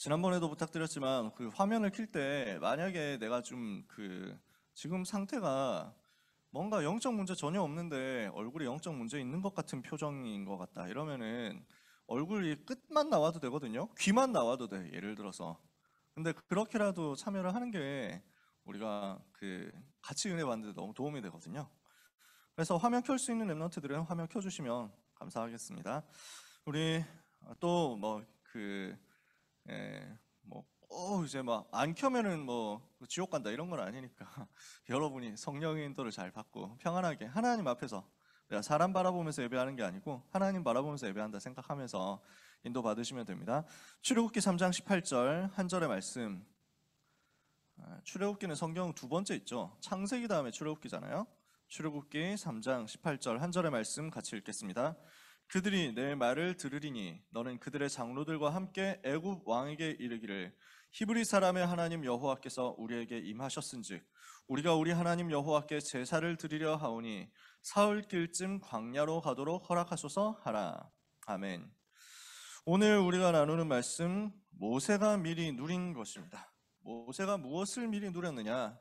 지난번에도 부탁드렸지만 그 화면을 킬 때 만약에 내가 좀 지금 상태가 뭔가 영적 문제 전혀 없는데 얼굴에 영적 문제 있는 것 같은 표정인 것 같다 이러면은 얼굴이 끝만 나와도 되거든요. 귀만 나와도 돼, 예를 들어서. 근데 그렇게라도 참여를 하는 게 우리가 같이 은혜 받는 데 너무 도움이 되거든요. 그래서 화면 켤 수 있는 랩런트들은 화면 켜주시면 감사하겠습니다. 우리 또이제 막 안 켜면은 뭐 지옥 간다 이런 건 아니니까 여러분이 성령의 인도를 잘 받고 평안하게 하나님 앞에서, 내가 사람 바라보면서 예배하는 게 아니고 하나님 바라보면서 예배한다 생각하면서 인도 받으시면 됩니다. 출애굽기 3장 18절 한 절의 말씀. 출애굽기는 성경 두 번째 있죠. 창세기 다음에 출애굽기잖아요. 출애굽기 3장 18절 한 절의 말씀 같이 읽겠습니다. 그들이 내 말을 들으리니 너는 그들의 장로들과 함께 애굽 왕에게 이르기를 히브리 사람의 하나님 여호와께서 우리에게 임하셨은즉 우리가 우리 하나님 여호와께 제사를 드리려 하오니 사흘길쯤 광야로 가도록 허락하소서 하라. 아멘. 오늘 우리가 나누는 말씀, 모세가 미리 누린 것입니다. 모세가 무엇을 미리 누렸느냐?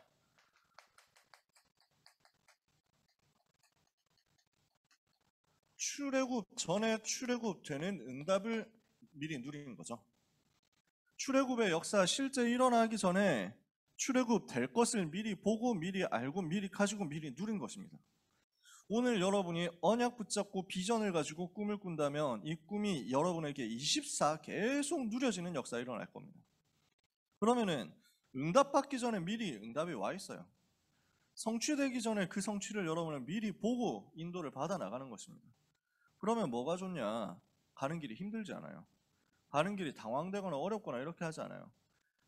출애굽 전에 출애굽되는 응답을 미리 누린 거죠. 출애굽의 역사 실제 일어나기 전에 출애굽 될 것을 미리 보고 미리 알고 미리 가지고 미리 누린 것입니다. 오늘 여러분이 언약 붙잡고 비전을 가지고 꿈을 꾼다면 이 꿈이 여러분에게 24 계속 누려지는 역사가 일어날 겁니다. 그러면은 응답받기 전에 미리 응답이 와 있어요. 성취되기 전에 그 성취를 여러분은 미리 보고 인도를 받아 나가는 것입니다. 그러면 뭐가 좋냐? 가는 길이 힘들지 않아요. 가는 길이 당황되거나 어렵거나 이렇게 하지 않아요.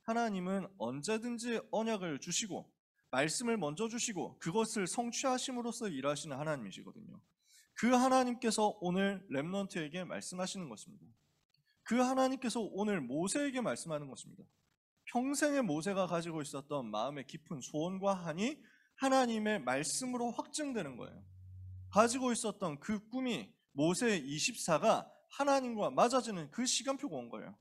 하나님은 언제든지 언약을 주시고 말씀을 먼저 주시고 그것을 성취하심으로써 일하시는 하나님이시거든요. 그 하나님께서 오늘 렘넌트에게 말씀하시는 것입니다. 그 하나님께서 오늘 모세에게 말씀하는 것입니다. 평생의 모세가 가지고 있었던 마음의 깊은 소원과 한이 하나님의 말씀으로 확증되는 거예요. 가지고 있었던 그 꿈이 모세의 24가 하나님과 맞아지는 그 시간표가 온 거예요.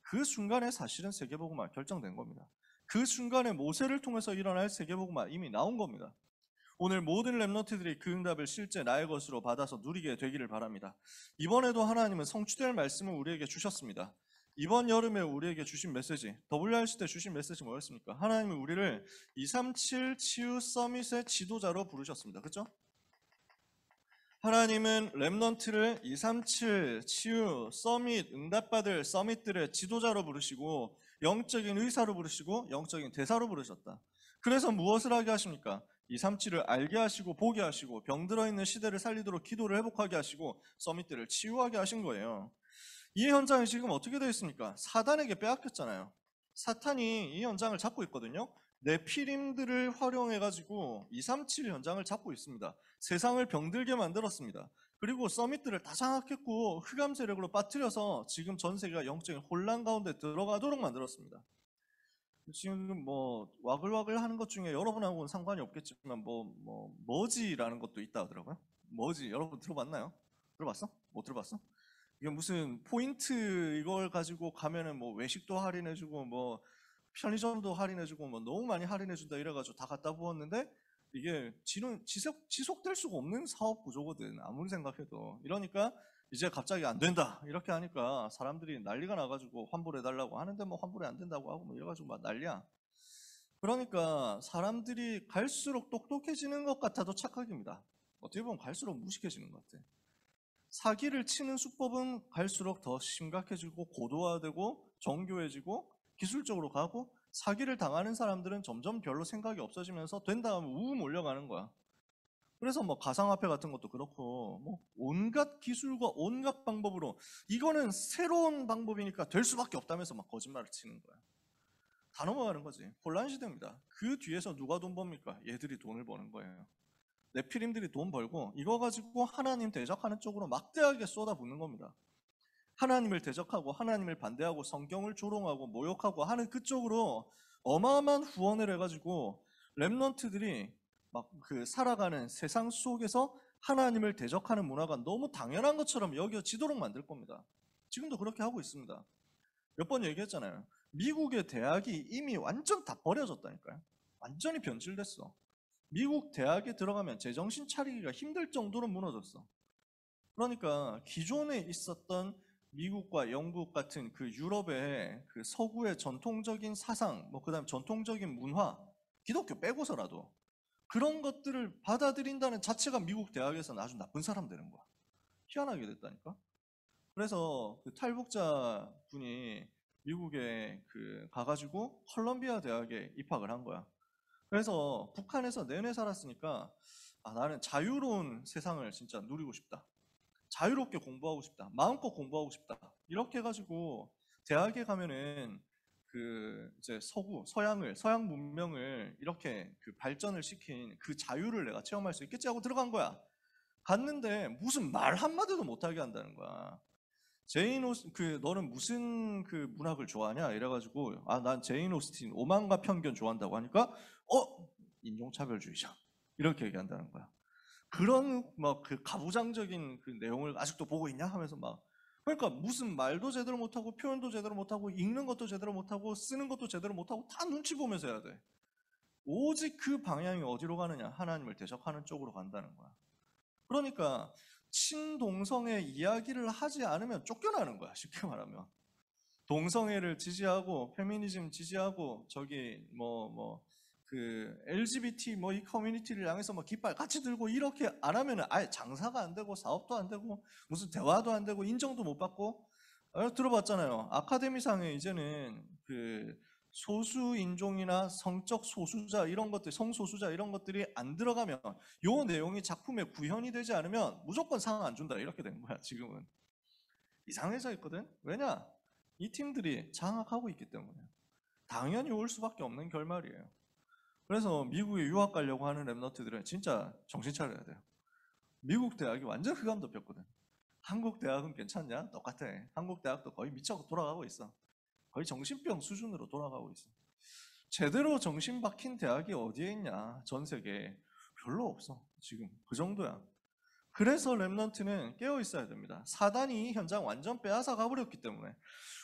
그 순간에 사실은 세계복음화 결정된 겁니다. 그 순간에 모세를 통해서 일어날 세계복음화 이미 나온 겁니다. 오늘 모든 렘넌트들이 그 응답을 실제 나의 것으로 받아서 누리게 되기를 바랍니다. 이번에도 하나님은 성취될 말씀을 우리에게 주셨습니다. 이번 여름에 우리에게 주신 메시지, WRC 때 주신 메시지 뭐였습니까? 하나님은 우리를 237 치유 서밋의 지도자로 부르셨습니다. 그렇죠? 하나님은 렘넌트를 237 치유 서밋 응답받을 서밋들의 지도자로 부르시고 영적인 의사로 부르시고 영적인 대사로 부르셨다. 그래서 무엇을 하게 하십니까? 237을 알게 하시고 보게 하시고 병 들어있는 시대를 살리도록 기도를 회복하게 하시고 서밋들을 치유하게 하신 거예요. 이 현장이 지금 어떻게 되어 있습니까? 사단에게 빼앗겼잖아요. 사탄이 이 현장을 잡고 있거든요. 네피림들을 활용해가지고 237 현장을 잡고 있습니다. 세상을 병들게 만들었습니다. 그리고 서밋들을 다 장악했고 흑암 세력으로 빠뜨려서 지금 전 세계가 영적인 혼란 가운데 들어가도록 만들었습니다. 지금 뭐 와글와글 하는 것 중에 여러분하고는 상관이 없겠지만 머지라는 것도 있다 하더라고요. 머지 여러분 들어봤나요? 들어봤어? 못 들어봤어? 이게 무슨 포인트 이걸 가지고 가면은 뭐 외식도 할인해주고 뭐 편의점도 할인해주고 뭐 너무 많이 할인해준다 이래가지고 다 갖다 부었는데 이게 지속될 수가 없는 사업 구조거든. 아무리 생각해도. 이러니까 이제 갑자기 안 된다 이렇게 하니까 사람들이 난리가 나가지고 환불해달라고 하는데 뭐 환불이 안 된다고 하고 뭐 이래가지고 막 난리야. 그러니까 사람들이 갈수록 똑똑해지는 것 같아도 착각입니다. 어떻게 보면 갈수록 무식해지는 것 같아. 사기를 치는 수법은 갈수록 더 심각해지고 고도화되고 정교해지고 기술적으로 가고, 사기를 당하는 사람들은 점점 별로 생각이 없어지면서 된 다음에 우우 몰려가는 거야. 그래서 뭐 가상화폐 같은 것도 그렇고 뭐 온갖 기술과 온갖 방법으로 이거는 새로운 방법이니까 될 수밖에 없다면서 막 거짓말을 치는 거야. 다 넘어가는 거지. 혼란 시대입니다. 그 뒤에서 누가 돈 법니까? 얘들이 돈을 버는 거예요. 네피림들이 돈 벌고 이거 가지고 하나님 대적하는 쪽으로 막대하게 쏟아붓는 겁니다. 하나님을 대적하고 하나님을 반대하고 성경을 조롱하고 모욕하고 하는 그쪽으로 어마어마한 후원을 해가지고 렘넌트들이 막 살아가는 세상 속에서 하나님을 대적하는 문화가 너무 당연한 것처럼 여겨지도록 만들 겁니다. 지금도 그렇게 하고 있습니다. 몇 번 얘기했잖아요. 미국의 대학이 이미 완전 다 버려졌다니까요. 완전히 변질됐어. 미국 대학에 들어가면 제정신 차리기가 힘들 정도로 무너졌어. 그러니까 기존에 있었던 미국과 영국 같은 그 유럽의 그 서구의 전통적인 사상, 뭐 그다음 전통적인 문화, 기독교 빼고서라도 그런 것들을 받아들인다는 자체가 미국 대학에서는 아주 나쁜 사람 되는 거야. 희한하게 됐다니까. 그래서 그 탈북자 분이 미국에 그 가가지고 컬럼비아 대학에 입학을 한 거야. 그래서 북한에서 내내 살았으니까 아, 나는 자유로운 세상을 진짜 누리고 싶다. 자유롭게 공부하고 싶다. 마음껏 공부하고 싶다. 이렇게 해가지고 대학에 가면은 그 이제 서양 문명을 이렇게 그 발전을 시킨 그 자유를 내가 체험할 수 있겠지 하고 들어간 거야. 갔는데 무슨 말 한마디도 못하게 한다는 거야. 너는 무슨 그 문학을 좋아하냐? 이래가지고 아, 난 제인 오스틴 오만과 편견 좋아한다고 하니까 인종차별주의자 이렇게 얘기한다는 거야. 그런 막 그 가부장적인 그 내용을 아직도 보고 있냐 하면서 막 그러니까 무슨 말도 제대로 못하고 표현도 제대로 못하고 읽는 것도 제대로 못하고 쓰는 것도 제대로 못하고 다 눈치 보면서 해야 돼. 오직 그 방향이 어디로 가느냐? 하나님을 대적하는 쪽으로 간다는 거야. 그러니까 친동성애 이야기를 하지 않으면 쫓겨나는 거야. 쉽게 말하면. 동성애를 지지하고 페미니즘 지지하고 저기 그 LGBT 뭐 이 커뮤니티를 향해서 뭐 깃발 같이 들고 이렇게 안 하면은 아예 장사가 안 되고 사업도 안 되고 무슨 대화도 안 되고 인정도 못 받고 들어봤잖아요. 아카데미상에 이제는 그 소수 인종이나 성적 소수자 이런 것들 성소수자 이런 것들이 안 들어가면 요 내용이 작품에 구현이 되지 않으면 무조건 상 안 준다 이렇게 된 거야. 지금은 이상해져 있거든. 왜냐? 이 팀들이 장악하고 있기 때문에 당연히 올 수밖에 없는 결말이에요. 그래서 미국에 유학 가려고 하는 랩너트들은 진짜 정신 차려야 돼요. 미국 대학이 완전 흑암 덮였거든. 한국 대학은 괜찮냐? 똑같아. 한국 대학도 거의 미쳐 돌아가고 있어. 거의 정신병 수준으로 돌아가고 있어. 제대로 정신 박힌 대학이 어디에 있냐? 전 세계에 별로 없어. 지금 그 정도야. 그래서 랩넌트는 깨어 있어야 됩니다. 사단이 이 현장 완전 빼앗아 가버렸기 때문에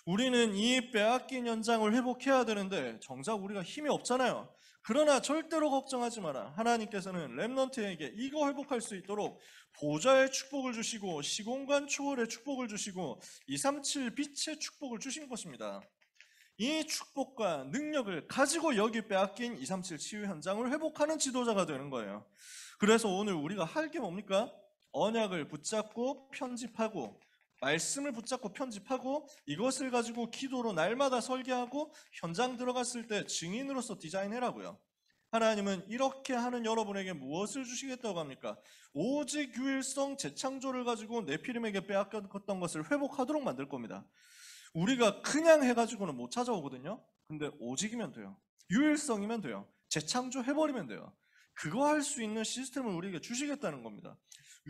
우리는 이 빼앗긴 현장을 회복해야 되는데 정작 우리가 힘이 없잖아요. 그러나 절대로 걱정하지 마라. 하나님께서는 렘넌트에게 이거 회복할 수 있도록 보좌의 축복을 주시고 시공간 초월의 축복을 주시고 237 빛의 축복을 주신 것입니다. 이 축복과 능력을 가지고 여기 빼앗긴 237 치유 현장을 회복하는 지도자가 되는 거예요. 그래서 오늘 우리가 할 게 뭡니까? 언약을 붙잡고 편집하고 말씀을 붙잡고 편집하고 이것을 가지고 기도로 날마다 설계하고 현장 들어갔을 때 증인으로서 디자인해라고요. 하나님은 이렇게 하는 여러분에게 무엇을 주시겠다고 합니까? 오직 유일성 재창조를 가지고 네피림에게 빼앗겼던 것을 회복하도록 만들 겁니다. 우리가 그냥 해가지고는 못 찾아오거든요. 근데 오직이면 돼요. 유일성이면 돼요. 재창조해버리면 돼요. 그거 할 수 있는 시스템을 우리에게 주시겠다는 겁니다.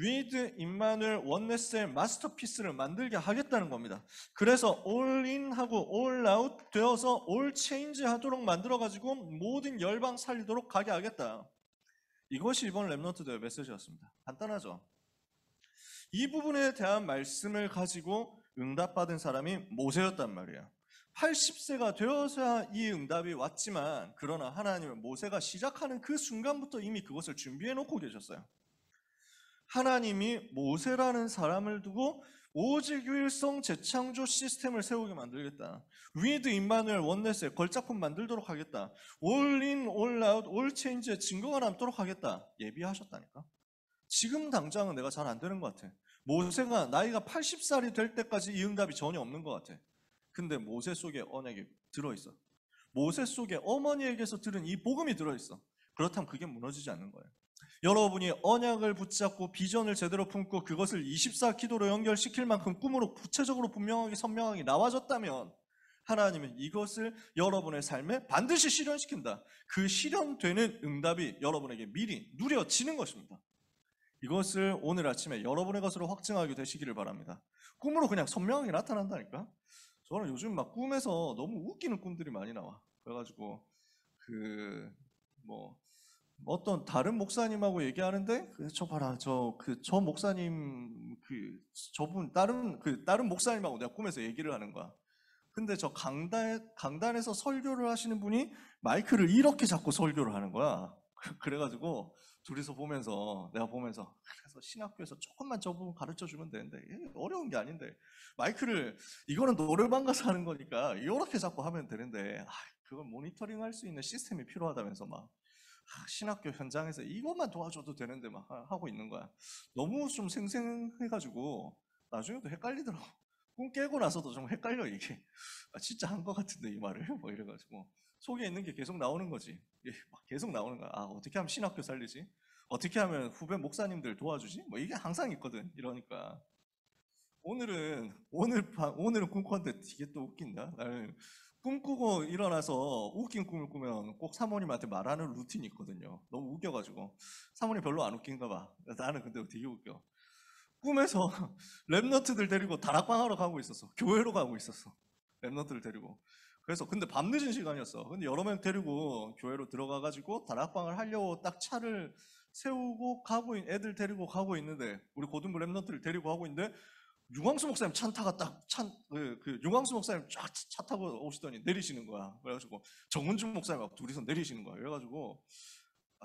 위드 임마누엘 원네스의 마스터피스를 만들게 하겠다는 겁니다. 그래서 올인하고 올아웃 되어서 올 체인지 하도록 만들어가지고 모든 열방 살리도록 가게 하겠다. 이것이 이번 랩넌트들의 메시지였습니다. 간단하죠? 이 부분에 대한 말씀을 가지고 응답받은 사람이 모세였단 말이에요. 80세가 되어서야 이 응답이 왔지만 그러나 하나님은 모세가 시작하는 그 순간부터 이미 그것을 준비해 놓고 계셨어요. 하나님이 모세라는 사람을 두고 오직 유일성 재창조 시스템을 세우게 만들겠다. 위드 임마누엘 원네스의 걸작품 만들도록 하겠다. 올인, 올아웃, 올체인지의 증거가 남도록 하겠다. 예비하셨다니까. 지금 당장은 내가 잘 안 되는 것 같아. 모세가 나이가 80살이 될 때까지 이 응답이 전혀 없는 것 같아. 근데 모세 속에 언약이 들어있어. 모세 속에 어머니에게서 들은 이 복음이 들어있어. 그렇다면 그게 무너지지 않는 거예요. 여러분이 언약을 붙잡고 비전을 제대로 품고 그것을 24기도로 연결시킬 만큼 꿈으로 구체적으로 분명하게 선명하게 나와졌다면 하나님은 이것을 여러분의 삶에 반드시 실현시킨다. 그 실현되는 응답이 여러분에게 미리 누려지는 것입니다. 이것을 오늘 아침에 여러분의 것으로 확증하게 되시기를 바랍니다. 꿈으로 그냥 선명하게 나타난다니까? 저는 요즘 막 꿈에서 너무 웃기는 꿈들이 많이 나와. 그래가지고 어떤 다른 목사님하고 얘기하는데 저 봐라 저 목사님 저분 다른 목사님하고 내가 꿈에서 얘기를 하는 거야. 근데 저 강단에서 설교를 하시는 분이 마이크를 이렇게 잡고 설교를 하는 거야. 그래가지고 둘이서 보면서, 내가 보면서, 그래서 신학교에서 조금만 저 부분 가르쳐 주면 되는데, 어려운 게 아닌데, 마이크를, 이거는 노래방 가서 하는 거니까, 이렇게 잡고 하면 되는데, 그건 모니터링 할 수 있는 시스템이 필요하다면서 막, 신학교 현장에서 이것만 도와줘도 되는데 막 하고 있는 거야. 너무 좀 생생해가지고, 나중에도 헷갈리더라고. 꿈 깨고 나서도 좀 헷갈려, 이게. 진짜 한 것 같은데, 이 말을. 뭐 이래가지고. 속에 있는 게 계속 나오는 거지. 막 계속 나오는 거야. 어떻게 하면 신학교 살리지? 어떻게 하면 후배 목사님들 도와주지? 뭐 이게 항상 있거든. 이러니까. 오늘은 꿈꿨는데 되게 또 웃긴다. 나는 꿈꾸고 일어나서 웃긴 꿈을 꾸면 꼭 사모님한테 말하는 루틴이 있거든요. 너무 웃겨가지고. 사모님 별로 안 웃긴가 봐. 나는 근데 되게 웃겨. 꿈에서 랩너트들 데리고 다락방 하러 가고 있었어. 교회로 가고 있었어. 랩너트들 데리고. 그래서 근데 밤늦은 시간이었어. 근데 여러 명 데리고 교회로 들어가가지고 다락방을 하려고 딱 차를 세우고 애들 데리고 가고 있는데, 우리 고등부 랩너트를 데리고 가고 있는데, 유광수 목사님 유광수 목사님 쫙 차 타고 오시더니 내리시는 거야. 그래가지고 정은준 목사님하고 둘이서 내리시는 거야. 그래가지고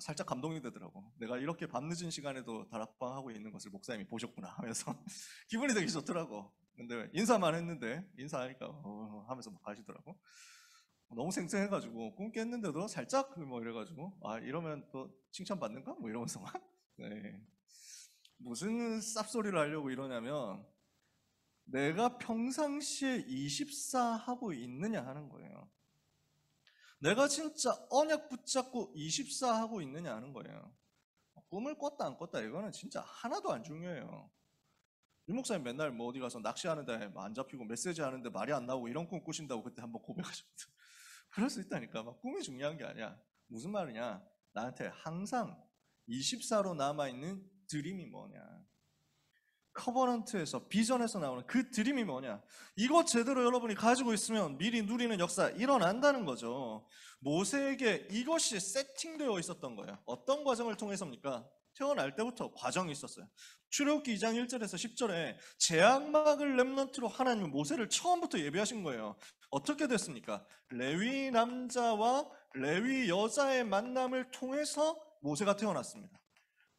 살짝 감동이 되더라고. 내가 이렇게 밤늦은 시간에도 다락방 하고 있는 것을 목사님이 보셨구나 하면서 기분이 되게 좋더라고. 근데 인사만 했는데, 인사하니까 하면서 막 가시더라고. 너무 생생해가지고 꿈 깼는데도 살짝 뭐 이래가지고 이러면 또 칭찬받는가? 뭐 이러면서 막 네. 무슨 쌉소리를 하려고 이러냐면, 내가 평상시에 24 하고 있느냐 하는 거예요. 내가 진짜 언약 붙잡고 24 하고 있느냐 하는 거예요. 꿈을 꿨다 안 꿨다 이거는 진짜 하나도 안 중요해요. 유 목사님 맨날 뭐 어디 가서 낚시하는데 안 잡히고 메시지 하는데 말이 안 나오고 이런 꿈 꾸신다고 그때 한번 고백하셨거든. 그럴 수 있다니까. 막 꿈이 중요한 게 아니야. 무슨 말이냐? 나한테 항상 24로 남아있는 드림이 뭐냐? 커버넌트에서, 비전에서 나오는 그 드림이 뭐냐? 이거 제대로 여러분이 가지고 있으면 미리 누리는 역사 일어난다는 거죠. 모세에게 이것이 세팅되어 있었던 거예요. 어떤 과정을 통해서입니까? 태어날 때부터 과정이 있었어요. 출애굽기 2장 1절에서 10절에 재앙막을 렘넌트로 하나님은 모세를 처음부터 예비하신 거예요. 어떻게 됐습니까? 레위 남자와 레위 여자의 만남을 통해서 모세가 태어났습니다.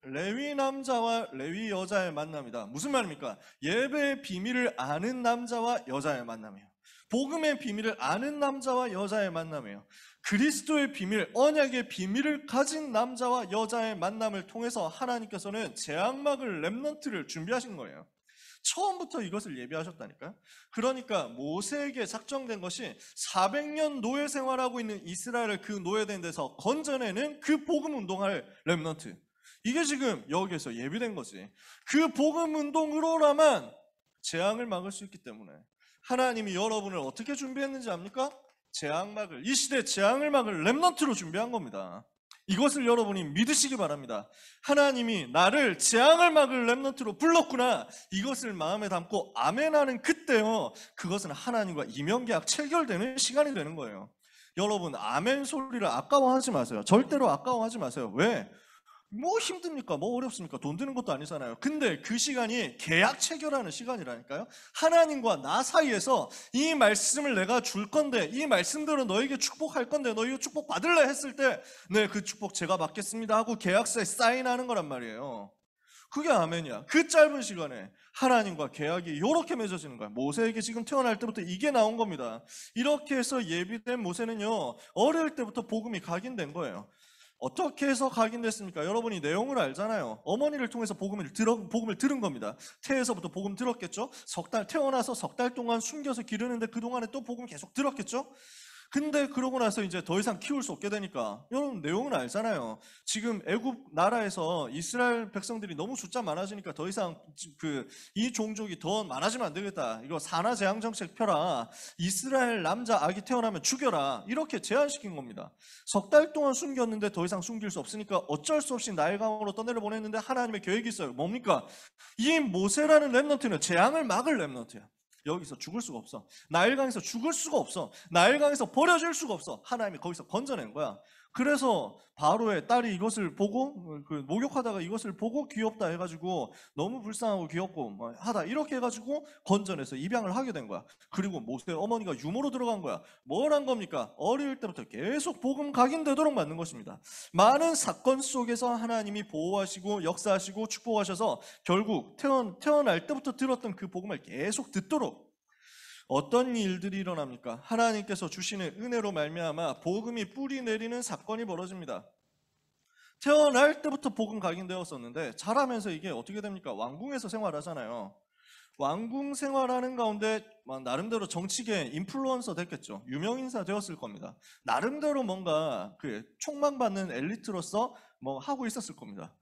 레위 남자와 레위 여자의 만남이다. 무슨 말입니까? 예배의 비밀을 아는 남자와 여자의 만남이에요. 복음의 비밀을 아는 남자와 여자의 만남이에요. 그리스도의 비밀, 언약의 비밀을 가진 남자와 여자의 만남을 통해서 하나님께서는 재앙막을 렘넌트를 준비하신 거예요. 처음부터 이것을 예비하셨다니까요. 그러니까 모세에게 작정된 것이 400년 노예 생활하고 있는 이스라엘을 그 노예된 데서 건져내는 그 복음 운동할 렘넌트. 이게 지금 여기에서 예비된 거지. 그 복음 운동으로라만 재앙을 막을 수 있기 때문에 하나님이 여러분을 어떻게 준비했는지 압니까? 재앙막을, 이 시대 재앙을 막을 렘넌트로 준비한 겁니다. 이것을 여러분이 믿으시기 바랍니다. 하나님이 나를 재앙을 막을 렘넌트로 불렀구나. 이것을 마음에 담고 아멘하는 그때요, 그것은 하나님과 이명계약 체결되는 시간이 되는 거예요. 여러분, 아멘 소리를 아까워하지 마세요. 절대로 아까워하지 마세요. 왜? 뭐 힘듭니까? 뭐 어렵습니까? 돈 드는 것도 아니잖아요. 근데 그 시간이 계약 체결하는 시간이라니까요. 하나님과 나 사이에서 이 말씀을 내가 줄 건데, 이 말씀대로 너에게 축복할 건데 너 이거 축복 받을래 했을 때, 네, 그 축복 제가 받겠습니다 하고 계약서에 사인하는 거란 말이에요. 그게 아멘이야. 그 짧은 시간에 하나님과 계약이 이렇게 맺어지는 거야. 모세에게 지금 태어날 때부터 이게 나온 겁니다. 이렇게 해서 예비된 모세는요, 어릴 때부터 복음이 각인된 거예요. 어떻게 해서 각인됐습니까? 여러분이 내용을 알잖아요. 어머니를 통해서 복음을 들은 겁니다. 태에서부터 복음 들었겠죠? 태어나서 석 달 동안 숨겨서 기르는데 그동안에 또 복음 계속 들었겠죠? 근데 그러고 나서 이제 더 이상 키울 수 없게 되니까, 여러분 내용은 알잖아요. 지금 애굽 나라에서 이스라엘 백성들이 너무 숫자 많아지니까 더 이상 이 종족이 더 많아지면 안 되겠다. 이거 산하 제한 정책 펴라. 이스라엘 남자 아기 태어나면 죽여라. 이렇게 제한시킨 겁니다. 석 달 동안 숨겼는데 더 이상 숨길 수 없으니까 어쩔 수 없이 나일강으로 떠내려 보냈는데 하나님의 계획이 있어요. 뭡니까? 이 모세라는 렘넌트는 재앙을 막을 렘넌트야. 여기서 죽을 수가 없어. 나일강에서 죽을 수가 없어. 나일강에서 버려질 수가 없어. 하나님이 거기서 건져낸 거야. 그래서 바로의 딸이 이것을 보고 목욕하다가 이것을 보고 귀엽다 해가지고 너무 불쌍하고 귀엽고 뭐 하다 이렇게 해가지고 건져내서 입양을 하게 된 거야. 그리고 모세 어머니가 유모로 들어간 거야. 뭘 한 겁니까? 어릴 때부터 계속 복음 각인되도록 만든 것입니다. 많은 사건 속에서 하나님이 보호하시고 역사하시고 축복하셔서 결국 태어날 때부터 들었던 그 복음을 계속 듣도록. 어떤 일들이 일어납니까? 하나님께서 주시는 은혜로 말미암아 복음이 뿌리 내리는 사건이 벌어집니다. 태어날 때부터 복음 각인되었었는데 자라면서 이게 어떻게 됩니까? 왕궁에서 생활하잖아요. 왕궁 생활하는 가운데 나름대로 정치계 인플루언서 됐겠죠. 유명인사 되었을 겁니다. 나름대로 뭔가 그 촉망받는 엘리트로서 뭐 하고 있었을 겁니다.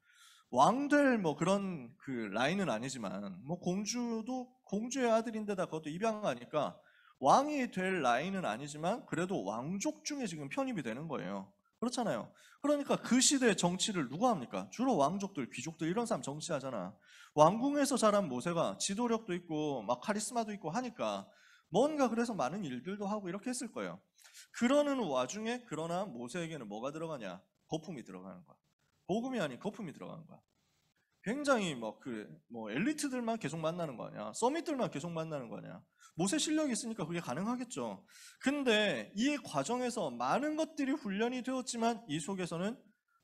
왕될 뭐 그런 그 라인은 아니지만 뭐 공주의 아들인데다 그것도 입양하니까 왕이 될 라인은 아니지만 그래도 왕족 중에 지금 편입이 되는 거예요. 그렇잖아요. 그러니까 그 시대의 정치를 누가 합니까? 주로 왕족들, 귀족들 이런 사람 정치하잖아. 왕궁에서 자란 모세가 지도력도 있고 막 카리스마도 있고 하니까 뭔가 그래서 많은 일들도 하고 이렇게 했을 거예요. 그러는 와중에 그러나 모세에게는 뭐가 들어가냐? 거품이 들어가는 거야. 복음이 아닌 거품이 들어가는 거야. 굉장히 엘리트들만 계속 만나는 거 아니야? 서밋들만 계속 만나는 거 아니야? 모세 실력이 있으니까 그게 가능하겠죠. 근데 이 과정에서 많은 것들이 훈련이 되었지만 이 속에서는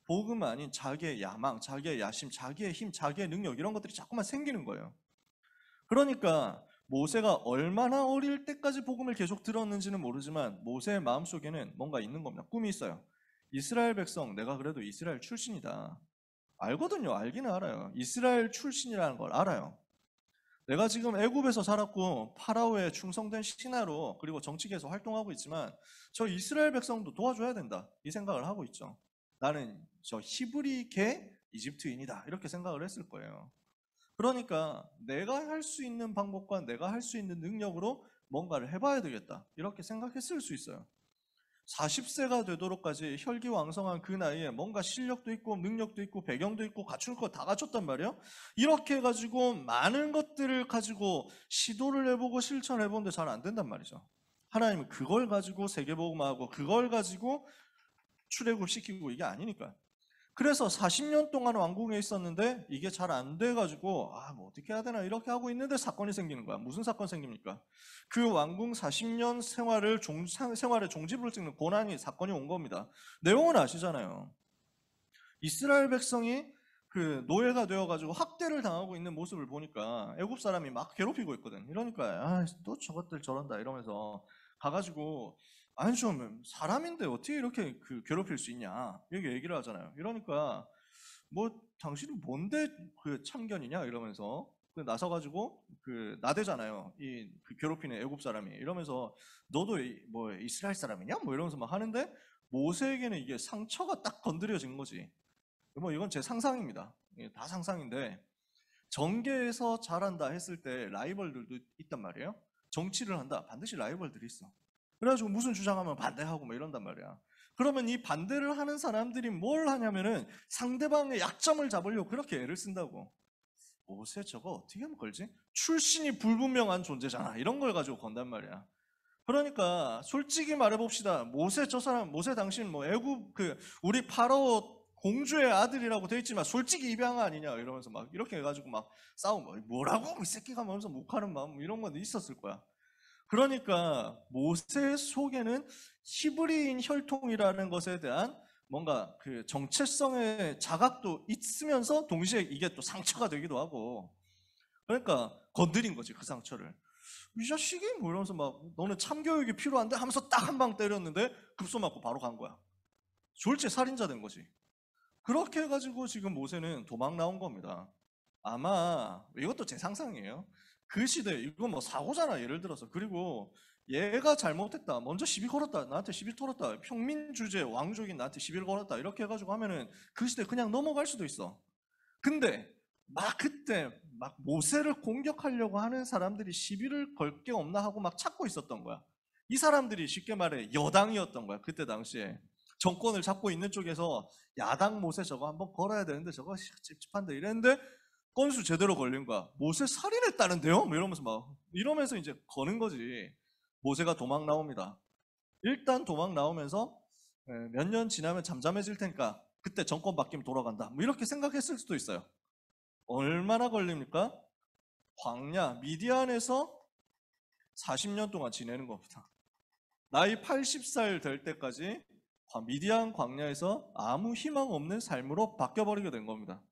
복음 아닌 자기의 야망, 자기의 야심, 자기의 힘, 자기의 능력 이런 것들이 자꾸만 생기는 거예요. 그러니까 모세가 얼마나 어릴 때까지 복음을 계속 들었는지는 모르지만 모세의 마음속에는 뭔가 있는 겁니다. 꿈이 있어요. 이스라엘 백성, 내가 그래도 이스라엘 출신이다. 알거든요. 알기는 알아요. 이스라엘 출신이라는 걸 알아요. 내가 지금 애굽에서 살았고 파라오에 충성된 신하로 그리고 정치계에서 활동하고 있지만 저 이스라엘 백성도 도와줘야 된다. 이 생각을 하고 있죠. 나는 저 히브리계 이집트인이다. 이렇게 생각을 했을 거예요. 그러니까 내가 할 수 있는 방법과 내가 할 수 있는 능력으로 뭔가를 해봐야 되겠다. 이렇게 생각했을 수 있어요. 40세가 되도록까지 혈기왕성한 그 나이에 뭔가 실력도 있고 능력도 있고 배경도 있고 갖출 거 다 갖췄단 말이에요. 이렇게 해가지고 많은 것들을 가지고 시도를 해보고 실천해보는데 잘 안 된단 말이죠. 하나님은 그걸 가지고 세계복음화하고 그걸 가지고 출애굽시키고 이게 아니니까. 그래서 40년 동안 왕궁에 있었는데 이게 잘 안 돼가지고 뭐 어떻게 해야 되나 이렇게 하고 있는데 사건이 생기는 거야. 무슨 사건 생깁니까? 그 왕궁 40년 생활의 종지부를 찍는 고난이 사건이 온 겁니다. 내용은 아시잖아요. 이스라엘 백성이 그 노예가 되어가지고 학대를 당하고 있는 모습을 보니까 애굽 사람이 막 괴롭히고 있거든. 이러니까 또 저것들 저런다 이러면서 가가지고 아니 좀 사람인데 어떻게 이렇게 괴롭힐 수 있냐 이렇게 얘기를 하잖아요. 이러니까 뭐 당신이 뭔데 그 참견이냐 이러면서 나서가지고 나대잖아요. 그 괴롭히는 애굽 사람이 이러면서 너도 뭐 이스라엘 사람이냐 뭐 이러면서 막 하는데 모세에게는 이게 상처가 딱 건드려진 거지. 뭐 이건 제 상상입니다. 다 상상인데 정계에서 잘한다 했을 때 라이벌들도 있단 말이에요. 정치를 한다 반드시 라이벌들이 있어. 그래가지고 무슨 주장하면 반대하고 뭐 이런단 말이야. 그러면 이 반대를 하는 사람들이 뭘 하냐면은 상대방의 약점을 잡으려고 그렇게 애를 쓴다고. 모세 저거 어떻게 하면 걸지? 출신이 불분명한 존재잖아. 이런 걸 가지고 건단 말이야. 그러니까 솔직히 말해봅시다. 모세 당신 뭐 애굽 우리 파라오 공주의 아들이라고 돼 있지만 솔직히 입양 아니냐 이러면서 막 이렇게 해가지고 막 싸우고 뭐라고 이 새끼가 하면서 묵하는 마음 이런 건 있었을 거야. 그러니까 모세 속에는 히브리인 혈통이라는 것에 대한 뭔가 그 정체성의 자각도 있으면서 동시에 이게 또 상처가 되기도 하고 그러니까 건드린 거지 그 상처를. 이 자식이 뭐 이러면서 막 너는 참교육이 필요한데 하면서 딱 한 방 때렸는데 급소 맞고 바로 간 거야. 졸제 살인자 된 거지. 그렇게 해가지고 지금 모세는 도망 나온 겁니다. 아마 이것도 제 상상이에요. 그 시대 이거 뭐 사고잖아 예를 들어서. 그리고 얘가 잘못했다 먼저 시비 걸었다 나한테 시비 털었다 평민 주제 왕족인 나한테 시비를 걸었다 이렇게 해가지고 하면은 그 시대 그냥 넘어갈 수도 있어. 근데 막 그때 막 모세를 공격하려고 하는 사람들이 시비를 걸 게 없나 하고 막 찾고 있었던 거야. 이 사람들이 쉽게 말해 여당이었던 거야. 그때 당시에 정권을 잡고 있는 쪽에서 야당 모세 저거 한번 걸어야 되는데 저거 찝찝한데 이랬는데 건수 제대로 걸린 거야. 모세 살인했다는데요? 뭐 이러면서 이제 거는 거지. 모세가 도망 나옵니다. 일단 도망 나오면서 몇 년 지나면 잠잠해질 테니까 그때 정권 바뀌면 돌아간다. 뭐 이렇게 생각했을 수도 있어요. 얼마나 걸립니까? 광야, 미디안에서 40년 동안 지내는 겁니다. 나이 80살 될 때까지 미디안 광야에서 아무 희망 없는 삶으로 바뀌어버리게 된 겁니다.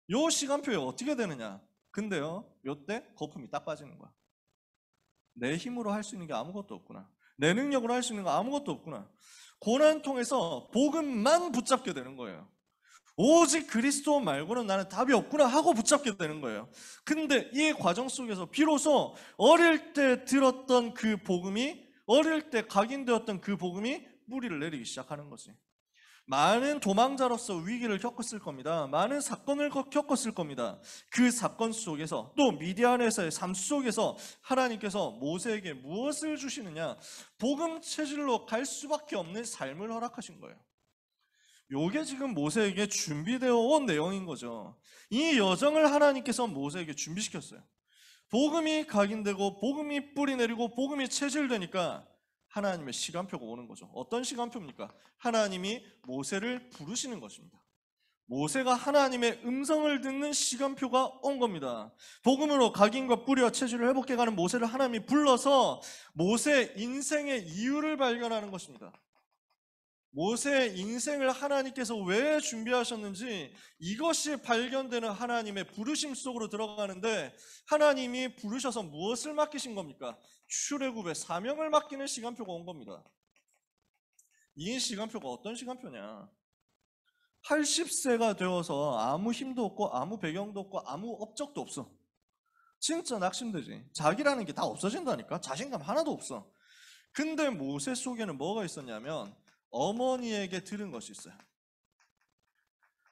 요 시간표에 어떻게 되느냐? 근데요, 요때 거품이 딱 빠지는 거야. 내 힘으로 할 수 있는 게 아무것도 없구나. 내 능력으로 할 수 있는 거 아무것도 없구나. 고난 통해서 복음만 붙잡게 되는 거예요. 오직 그리스도 말고는 나는 답이 없구나 하고 붙잡게 되는 거예요. 근데 이 과정 속에서 비로소 어릴 때 들었던 그 복음이, 어릴 때 각인되었던 그 복음이 뿌리를 내리기 시작하는 거지. 많은 도망자로서 위기를 겪었을 겁니다. 많은 사건을 겪었을 겁니다. 그 사건 속에서, 또 미디안에서의 삶 속에서 하나님께서 모세에게 무엇을 주시느냐? 복음 체질로 갈 수밖에 없는 삶을 허락하신 거예요. 요게 지금 모세에게 준비되어 온 내용인 거죠. 이 여정을 하나님께서 모세에게 준비시켰어요. 복음이 각인되고 복음이 뿌리내리고 복음이 체질되니까 하나님의 시간표가 오는 거죠. 어떤 시간표입니까? 하나님이 모세를 부르시는 것입니다. 모세가 하나님의 음성을 듣는 시간표가 온 겁니다. 복음으로 각인과 뿌리와 체질을 회복해가는 모세를 하나님이 불러서 모세 인생의 이유를 발견하는 것입니다. 모세의 인생을 하나님께서 왜 준비하셨는지 이것이 발견되는 하나님의 부르심 속으로 들어가는데, 하나님이 부르셔서 무엇을 맡기신 겁니까? 출애굽의 사명을 맡기는 시간표가 온 겁니다. 이 시간표가 어떤 시간표냐? 80세가 되어서 아무 힘도 없고 아무 배경도 없고 아무 업적도 없어. 진짜 낙심되지. 자기라는 게 다 없어진다니까. 자신감 하나도 없어. 근데 모세 속에는 뭐가 있었냐면 어머니에게 들은 것이 있어요.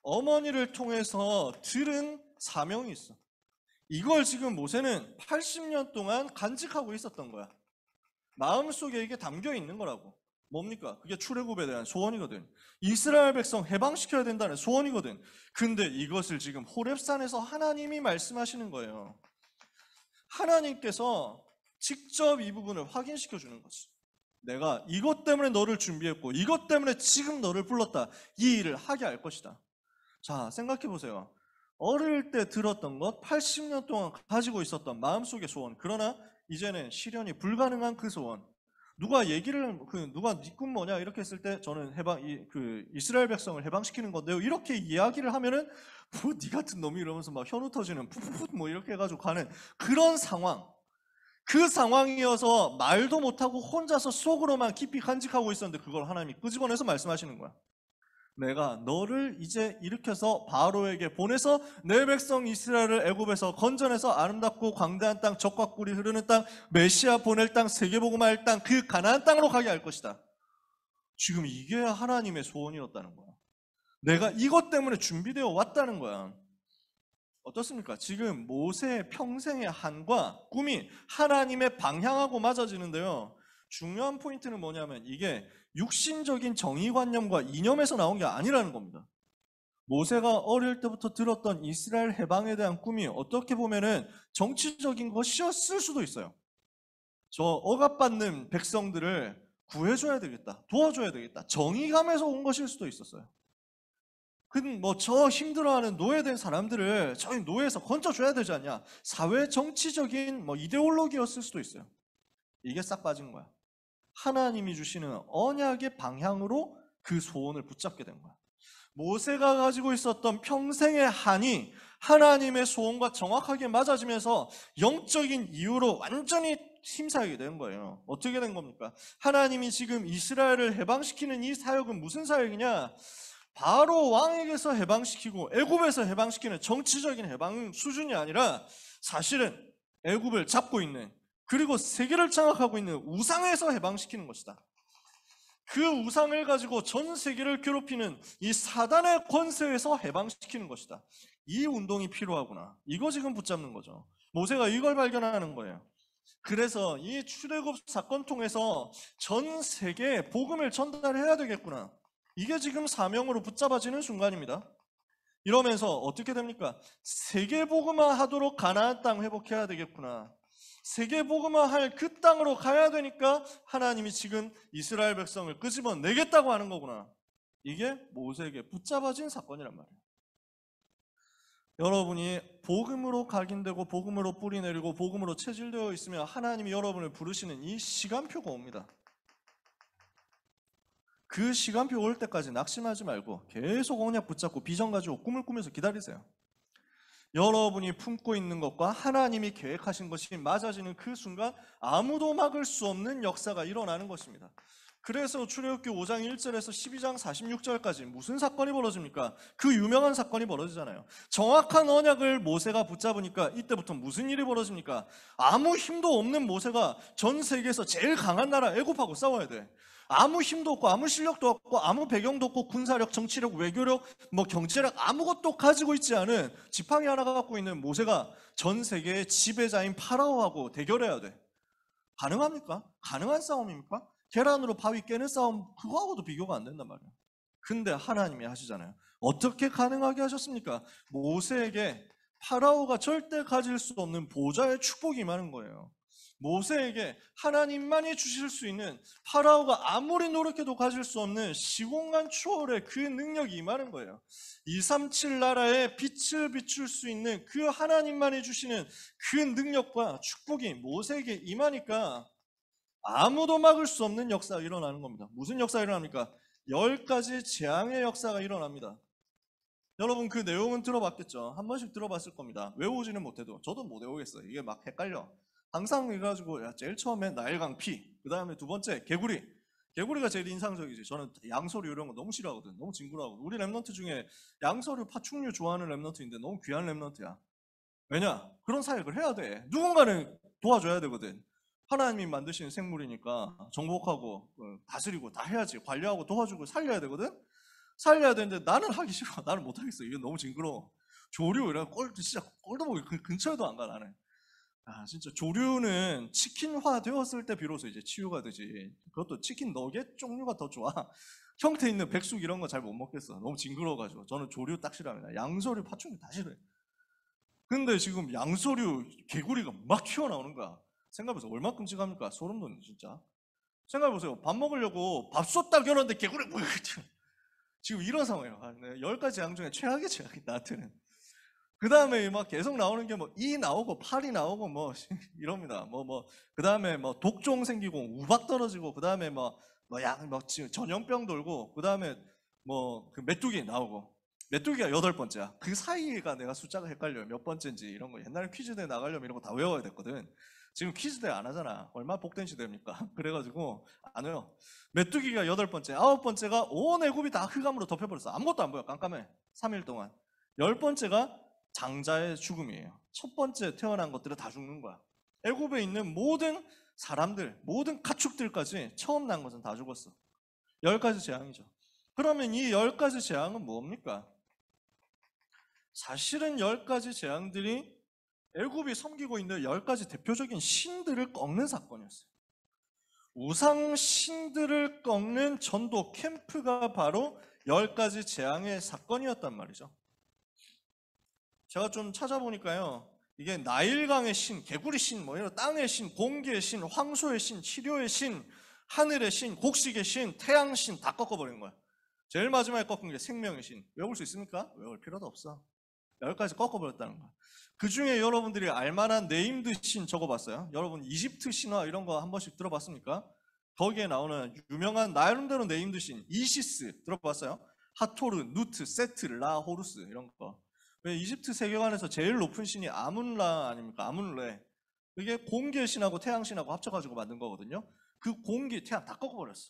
어머니를 통해서 들은 사명이 있어. 이걸 지금 모세는 80년 동안 간직하고 있었던 거야. 마음속에 이게 담겨 있는 거라고. 뭡니까? 그게 출애굽에 대한 소원이거든. 이스라엘 백성 해방시켜야 된다는 소원이거든. 근데 이것을 지금 호렙산에서 하나님이 말씀하시는 거예요. 하나님께서 직접 이 부분을 확인시켜 주는 거지. 내가 이것 때문에 너를 준비했고 이것 때문에 지금 너를 불렀다. 이 일을 하게 할 것이다. 자, 생각해 보세요. 어릴 때 들었던 것, 80년 동안 가지고 있었던 마음속의 소원, 그러나 이제는 실현이 불가능한 그 소원. 누가 얘기를, 누가 네 꿈 뭐냐 이렇게 했을 때 저는 이스라엘 백성을 해방시키는 건데요, 이렇게 이야기를 하면은 뭐 네 같은 놈이 이러면서 막 현우 터지는 푸푸푸 뭐 이렇게 해가지고 가는 그런 상황. 그 상황이어서 말도 못하고 혼자서 속으로만 깊이 간직하고 있었는데 그걸 하나님이 끄집어내서 말씀하시는 거야. 내가 너를 이제 일으켜서 바로에게 보내서 내 백성 이스라엘을 애굽에서 건져내서 아름답고 광대한 땅, 젖과 꿀이 흐르는 땅, 메시아 보낼 땅, 세계복음할 땅, 그 가나안 땅으로 가게 할 것이다. 지금 이게 하나님의 소원이었다는 거야. 내가 이것 때문에 준비되어 왔다는 거야. 어떻습니까? 지금 모세의 평생의 한과 꿈이 하나님의 방향하고 맞아지는데요, 중요한 포인트는 뭐냐면 이게 육신적인 정의관념과 이념에서 나온 게 아니라는 겁니다. 모세가 어릴 때부터 들었던 이스라엘 해방에 대한 꿈이 어떻게 보면은 정치적인 것이었을 수도 있어요. 저 억압받는 백성들을 구해줘야 되겠다, 도와줘야 되겠다, 정의감에서 온 것일 수도 있었어요. 저 힘들어하는 노예된 사람들을 저희 노예에서 건져줘야 되지 않냐, 사회 정치적인 이데올로기였을 수도 있어요. 이게 싹 빠진 거야. 하나님이 주시는 언약의 방향으로 그 소원을 붙잡게 된 거야. 모세가 가지고 있었던 평생의 한이 하나님의 소원과 정확하게 맞아지면서 영적인 이유로 완전히 힘싸게 된 거예요. 어떻게 된 겁니까? 하나님이 지금 이스라엘을 해방시키는 이 사역은 무슨 사역이냐? 바로 왕에게서 해방시키고 애굽에서 해방시키는 정치적인 해방 수준이 아니라 사실은 애굽을 잡고 있는, 그리고 세계를 장악하고 있는 우상에서 해방시키는 것이다. 그 우상을 가지고 전 세계를 괴롭히는 이 사단의 권세에서 해방시키는 것이다. 이 운동이 필요하구나. 이거 지금 붙잡는 거죠. 모세가 이걸 발견하는 거예요. 그래서 이 출애굽 사건 통해서 전 세계에 복음을 전달해야 되겠구나. 이게 지금 사명으로 붙잡아지는 순간입니다. 이러면서 어떻게 됩니까? 세계 복음화 하도록 가나안 땅 회복해야 되겠구나. 세계복음화할 그 땅으로 가야 되니까 하나님이 지금 이스라엘 백성을 끄집어내겠다고 하는 거구나. 이게 모세에게 붙잡아진 사건이란 말이에요. 여러분이 복음으로 각인되고 복음으로 뿌리내리고 복음으로 체질되어 있으면 하나님이 여러분을 부르시는 이 시간표가 옵니다. 그 시간표 올 때까지 낙심하지 말고 계속 언약 붙잡고 비전 가지고 꿈을 꾸면서 기다리세요. 여러분이 품고 있는 것과 하나님이 계획하신 것이 맞아지는 그 순간 아무도 막을 수 없는 역사가 일어나는 것입니다. 그래서 출애굽기 5장 1절에서 12장 46절까지 무슨 사건이 벌어집니까? 그 유명한 사건이 벌어지잖아요. 정확한 언약을 모세가 붙잡으니까 이때부터 무슨 일이 벌어집니까? 아무 힘도 없는 모세가 전 세계에서 제일 강한 나라 애굽하고 싸워야 돼. 아무 힘도 없고 아무 실력도 없고 아무 배경도 없고 군사력, 정치력, 외교력, 경제력 아무것도 가지고 있지 않은 지팡이 하나가 갖고 있는 모세가 전 세계의 지배자인 파라오하고 대결해야 돼. 가능합니까? 가능한 싸움입니까? 계란으로 바위 깨는 싸움 그거하고도 비교가 안 된단 말이에요. 근데 하나님이 하시잖아요. 어떻게 가능하게 하셨습니까? 모세에게 파라오가 절대 가질 수 없는 보좌의 축복이 임하는 거예요. 모세에게 하나님만이 주실 수 있는 파라오가 아무리 노력해도 가질 수 없는 시공간 초월의 그 능력이 임하는 거예요. 237 나라에 빛을 비출 수 있는 그 하나님만이 주시는 그 능력과 축복이 모세에게 임하니까 아무도 막을 수 없는 역사가 일어나는 겁니다. 무슨 역사가 일어납니까? 10가지 재앙의 역사가 일어납니다. 여러분 그 내용은 들어봤겠죠? 한 번씩 들어봤을 겁니다. 외우지는 못해도 저도 못 외우겠어요. 이게 막 헷갈려. 항상 해가지고 제일 처음에 나일강 피, 그 다음에 두 번째 개구리. 개구리가 제일 인상적이지. 저는 양서류 이런 거 너무 싫어하거든. 너무 징그러워하고. 우리 랩넌트 중에 양서류, 파충류 좋아하는 랩넌트인데 너무 귀한 랩넌트야. 왜냐? 그런 사역을 해야 돼. 누군가는 도와줘야 되거든. 하나님이 만드신 생물이니까 정복하고 다스리고 다 해야지. 관리하고 도와주고 살려야 되거든. 살려야 되는데 나는 하기 싫어. 나는 못하겠어. 이게 너무 징그러워. 조류 이런 진짜 꼴도 보기 근처에도 안 가 나는. 진짜 조류는 치킨화 되었을 때 비로소 이제 치유가 되지. 그것도 치킨 너겟 종류가 더 좋아. 형태 있는 백숙 이런 거 잘 못 먹겠어. 너무 징그러워가지고. 저는 조류 딱 싫어합니다. 양서류, 파충류 다 싫어해. 근데 지금 양서류, 개구리가 막 튀어나오는 거야. 생각해보세요. 얼마나 끔찍합니까? 소름 돋네 진짜. 생각해보세요. 밥 먹으려고 밥솥 딱 열었는데 개구리 지금 이런 상황이에요. 10가지 양 중에 최악의 재앙이 나한테는. 그 다음에 막 계속 나오는 게 이 나오고 팔이 나오고 이럽니다. 그 다음에 독종 생기고 우박 떨어지고 그 다음에 전염병 돌고 그 다음에 그 메뚜기 나오고 메뚜기가 8번째야. 그 사이가 내가 숫자가 헷갈려요. 몇 번째인지 이런 거. 옛날에 퀴즈대회 나가려면 이런 거 다 외워야 됐거든. 지금 퀴즈대회 안 하잖아. 얼마나 복된 시대입니까? 그래가지고 안 해요. 메뚜기가 8번째, 9번째가 온 애굽이 다 흑암으로 덮여버렸어. 아무것도 안 보여. 깜깜해. 3일 동안. 10번째가 장자의 죽음이에요. 첫 번째 태어난 것들은 다 죽는 거야. 애굽에 있는 모든 사람들, 모든 가축들까지 처음 난 것은 다 죽었어. 10가지 재앙이죠. 그러면 이 10가지 재앙은 뭡니까? 사실은 10가지 재앙들이 애굽이 섬기고 있는 10가지 대표적인 신들을 꺾는 사건이었어요. 우상 신들을 꺾는 전도 캠프가 바로 10가지 재앙의 사건이었단 말이죠. 제가 좀 찾아보니까요, 이게 나일강의 신, 개구리 신, 이런 땅의 신, 공기의 신, 황소의 신, 치료의 신, 하늘의 신, 곡식의 신, 태양 신 다 꺾어버린 거야. 제일 마지막에 꺾은 게 생명의 신. 외울 수 있습니까? 외울 필요도 없어. 10가지 꺾어버렸다는 거야. 그 중에 여러분들이 알만한 네임드 신 적어봤어요? 여러분 이집트 신화 이런 거 한 번씩 들어봤습니까? 거기에 나오는 유명한 나름대로 네임드 신 이시스 들어봤어요? 하토르, 누트, 세트, 라, 호루스 이런 거. 왜 이집트 세계관에서 제일 높은 신이 아문라 아닙니까? 아문레. 이게 공기의 신하고 태양 신하고 합쳐가지고 만든 거거든요. 그 공기, 태양 다 꺾어버렸어.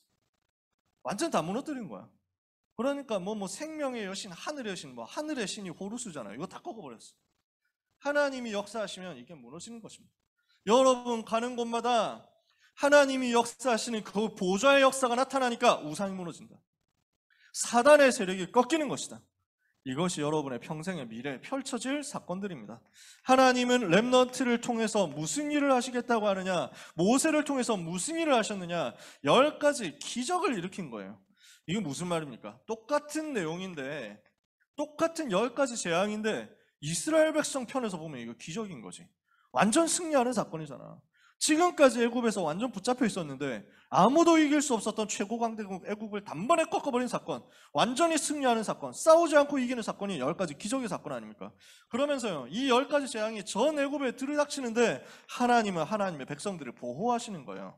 완전 다 무너뜨린 거야. 그러니까 생명의 여신, 하늘의 여신, 하늘의 신이 호루스잖아요. 이거 다 꺾어버렸어. 하나님이 역사하시면 이게 무너지는 것입니다. 여러분 가는 곳마다 하나님이 역사하시는 그 보좌의 역사가 나타나니까 우상이 무너진다. 사단의 세력이 꺾이는 것이다. 이것이 여러분의 평생의 미래에 펼쳐질 사건들입니다. 하나님은 렘넌트를 통해서 무슨 일을 하시겠다고 하느냐, 모세를 통해서 무슨 일을 하셨느냐, 10가지 기적을 일으킨 거예요. 이게 무슨 말입니까? 똑같은 내용인데, 똑같은 10가지 재앙인데 이스라엘 백성 편에서 보면 이거 기적인 거지. 완전 승리하는 사건이잖아. 지금까지 애굽에서 완전 붙잡혀 있었는데 아무도 이길 수 없었던 최고 강대국 애굽을 단번에 꺾어버린 사건, 완전히 승리하는 사건, 싸우지 않고 이기는 사건이 10가지 기적의 사건 아닙니까? 그러면서요, 이 10가지 재앙이 전 애굽에 들이닥치는데 하나님은 하나님의 백성들을 보호하시는 거예요.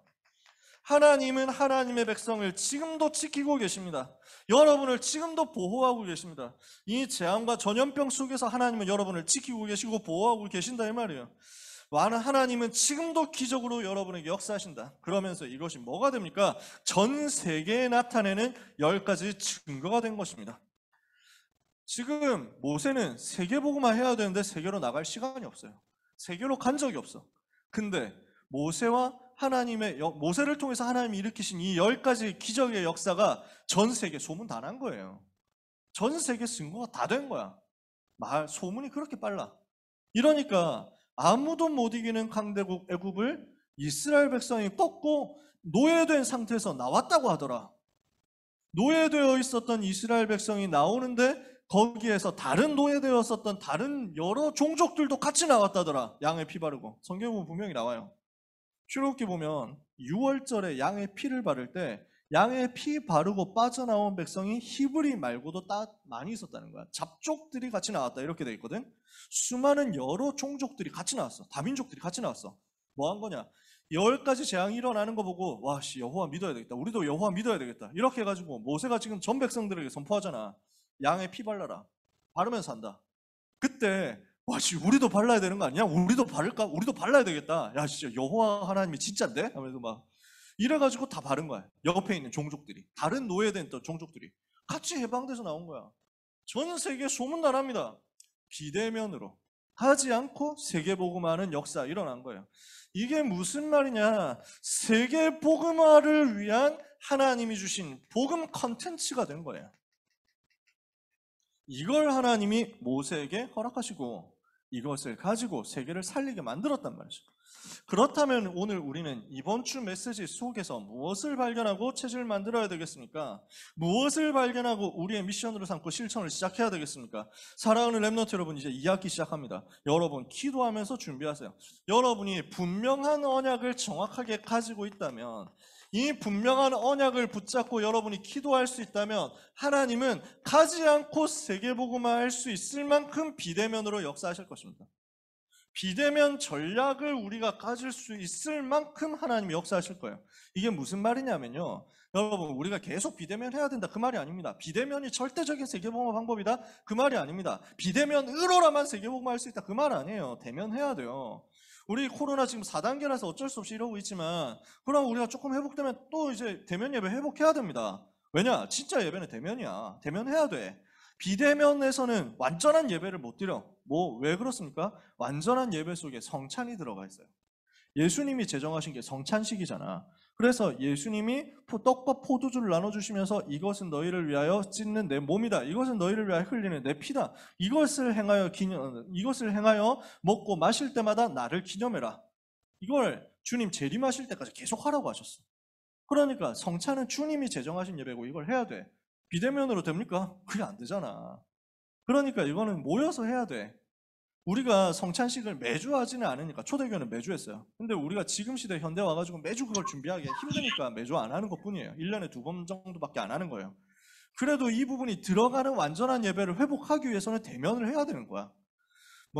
하나님은 하나님의 백성을 지금도 지키고 계십니다. 여러분을 지금도 보호하고 계십니다. 이 재앙과 전염병 속에서 하나님은 여러분을 지키고 계시고 보호하고 계신다 이 말이에요. 하나님은 지금도 기적으로 여러분에게 역사하신다. 그러면서 이것이 뭐가 됩니까? 전 세계에 나타내는 10가지 증거가 된 것입니다. 지금 모세는 세계복음화 해야 되는데 세계로 나갈 시간이 없어요. 세계로 간 적이 없어. 근데 모세를 통해서 하나님이 일으키신 이 10가지 기적의 역사가 전 세계 소문 다 난 거예요. 전 세계 증거가 다 된 거야. 소문이 그렇게 빨라. 이러니까 아무도 못 이기는 강대국 애굽을 이스라엘 백성이 꺾고 노예된 상태에서 나왔다고 하더라. 노예되어 있었던 이스라엘 백성이 나오는데 거기에서 다른 노예되었었던 다른 여러 종족들도 같이 나왔다더라. 양의 피 바르고. 성경에 보면 분명히 나와요. 출애굽기 보면 6월절에 양의 피를 바를 때 양의 피 바르고 빠져나온 백성이 히브리 말고도 많이 있었다는 거야. 잡족들이 같이 나왔다 이렇게 돼 있거든. 수많은 여러 종족들이 같이 나왔어. 다민족들이 같이 나왔어. 뭐 한 거냐? 10가지 재앙이 일어나는 거 보고 와 씨 여호와 믿어야 되겠다. 우리도 여호와 믿어야 되겠다. 이렇게 해가지고 모세가 지금 전 백성들에게 선포하잖아. 양의 피 발라라. 바르면서 한다. 그때 와 씨 우리도 발라야 되는 거 아니야? 우리도 바를까? 우리도 발라야 되겠다. 야 진짜 여호와 하나님이 진짜인데? 하면서 막 이래가지고 다 바른 거야. 옆에 있는 종족들이. 다른 노예된 종족들이. 같이 해방돼서 나온 거야. 전 세계 소문나랍니다. 비대면으로. 하지 않고 세계복음화하는 역사 일어난 거예요. 이게 무슨 말이냐. 세계복음화를 위한 하나님이 주신 복음 컨텐츠가 된 거예요. 이걸 하나님이 모세에게 허락하시고 이것을 가지고 세계를 살리게 만들었단 말이죠. 그렇다면 오늘 우리는 이번 주 메시지 속에서 무엇을 발견하고 체질을 만들어야 되겠습니까? 무엇을 발견하고 우리의 미션으로 삼고 실천을 시작해야 되겠습니까? 사랑하는 렘넌트 여러분, 이제 2학기 시작합니다. 여러분 기도하면서 준비하세요. 여러분이 분명한 언약을 정확하게 가지고 있다면, 이 분명한 언약을 붙잡고 여러분이 기도할 수 있다면 하나님은 가지 않고 세계복음화할 수 있을 만큼 비대면으로 역사하실 것입니다. 비대면 전략을 우리가 가질 수 있을 만큼 하나님이 역사하실 거예요. 이게 무슨 말이냐면요. 여러분 우리가 계속 비대면 해야 된다 그 말이 아닙니다. 비대면이 절대적인 세계복음화 방법이다 그 말이 아닙니다. 비대면으로라만 세계복음화 할 수 있다 그 말 아니에요. 대면해야 돼요. 우리 코로나 지금 4단계라서 어쩔 수 없이 이러고 있지만 그럼 우리가 조금 회복되면 또 이제 대면 예배 회복해야 됩니다. 왜냐? 진짜 예배는 대면이야. 대면해야 돼. 비대면에서는 완전한 예배를 못 드려. 왜 그렇습니까? 완전한 예배 속에 성찬이 들어가 있어요. 예수님이 제정하신 게 성찬식이잖아. 그래서 예수님이 떡과 포도주를 나눠주시면서 이것은 너희를 위하여 찢는 내 몸이다. 이것은 너희를 위하여 흘리는 내 피다. 이것을 행하여 먹고 마실 때마다 나를 기념해라. 이걸 주님 재림하실 때까지 계속 하라고 하셨어. 그러니까 성찬은 주님이 제정하신 예배고 이걸 해야 돼. 비대면으로 됩니까? 그게 안 되잖아. 그러니까 이거는 모여서 해야 돼. 우리가 성찬식을 매주 하지는 않으니까, 초대교회는 매주 했어요. 근데 우리가 지금 시대 현대 와가지고 매주 그걸 준비하기 힘드니까 매주 안 하는 것 뿐이에요. 1년에 2번 정도밖에 안 하는 거예요. 그래도 이 부분이 들어가는 완전한 예배를 회복하기 위해서는 대면을 해야 되는 거야.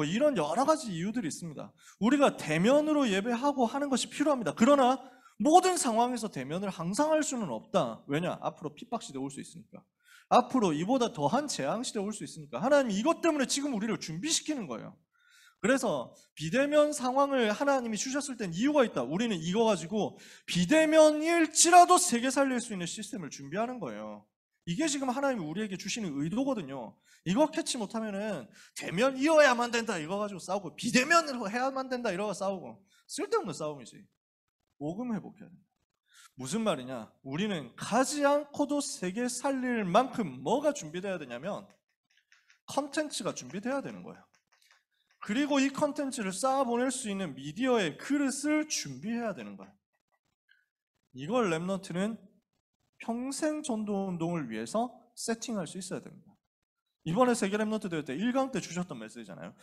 이런 여러 가지 이유들이 있습니다. 우리가 대면으로 예배하고 하는 것이 필요합니다. 그러나 모든 상황에서 대면을 항상 할 수는 없다. 왜냐? 앞으로 핍박시대 올 수 있으니까. 앞으로 이보다 더한 재앙시대 올 수 있으니까 하나님이 이것 때문에 지금 우리를 준비시키는 거예요. 그래서 비대면 상황을 하나님이 주셨을 땐 이유가 있다. 우리는 이거 가지고 비대면일지라도 세계 살릴 수 있는 시스템을 준비하는 거예요. 이게 지금 하나님이 우리에게 주시는 의도거든요. 이거 캐치 못하면은 대면이어야만 된다 이거 가지고 싸우고 비대면으로 해야만 된다 이러고 싸우고 쓸데없는 싸움이지. 복음 회복해야 된다. 무슨 말이냐? 우리는 가지 않고도 세계 살릴 만큼 뭐가 준비돼야 되냐면 컨텐츠가 준비돼야 되는 거예요. 그리고 이 컨텐츠를 쌓아보낼 수 있는 미디어의 그릇을 준비해야 되는 거예요. 이걸 렘넌트는 평생 전도운동을 위해서 세팅할 수 있어야 됩니다. 이번에 세계 랩넌트 대회 때 1강 때 주셨던 메시지잖아요.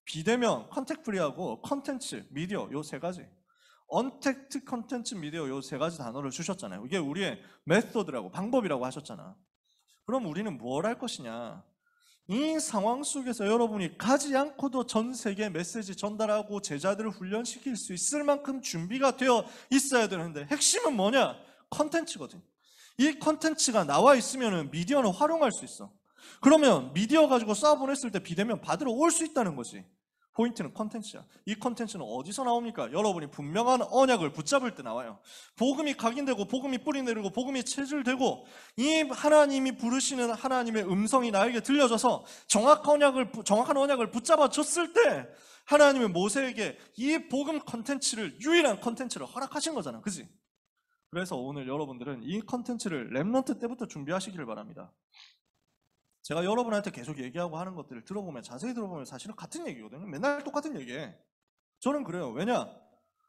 비대면, 컨택프리하고 컨텐츠, 미디어 요 세 가지. 언택트 컨텐츠, 미디어 요 세 가지 단어를 주셨잖아요. 이게 우리의 메소드라고 방법이라고 하셨잖아. 그럼 우리는 뭘 할 것이냐? 이 상황 속에서 여러분이 가지 않고도 전 세계 메시지 전달하고 제자들을 훈련시킬 수 있을 만큼 준비가 되어 있어야 되는데 핵심은 뭐냐? 컨텐츠거든. 이 컨텐츠가 나와 있으면 미디어는 활용할 수 있어. 그러면 미디어 가지고 쏴 보냈을 때 비대면 받으러 올 수 있다는 거지. 포인트는 컨텐츠야. 이 컨텐츠는 어디서 나옵니까? 여러분이 분명한 언약을 붙잡을 때 나와요. 복음이 각인되고 복음이 뿌리내리고 복음이 체질되고 이 하나님이 부르시는 하나님의 음성이 나에게 들려져서 정확한 언약을 붙잡아 줬을 때 하나님은 모세에게 이 복음 컨텐츠를 유일한 컨텐츠를 허락하신 거잖아. 그지? 그래서 오늘 여러분들은 이 컨텐츠를 랩넌트 때부터 준비하시기를 바랍니다. 제가 여러분한테 계속 얘기하고 하는 것들을 들어보면 자세히 들어보면 사실은 같은 얘기거든요. 맨날 똑같은 얘기해. 저는 그래요. 왜냐?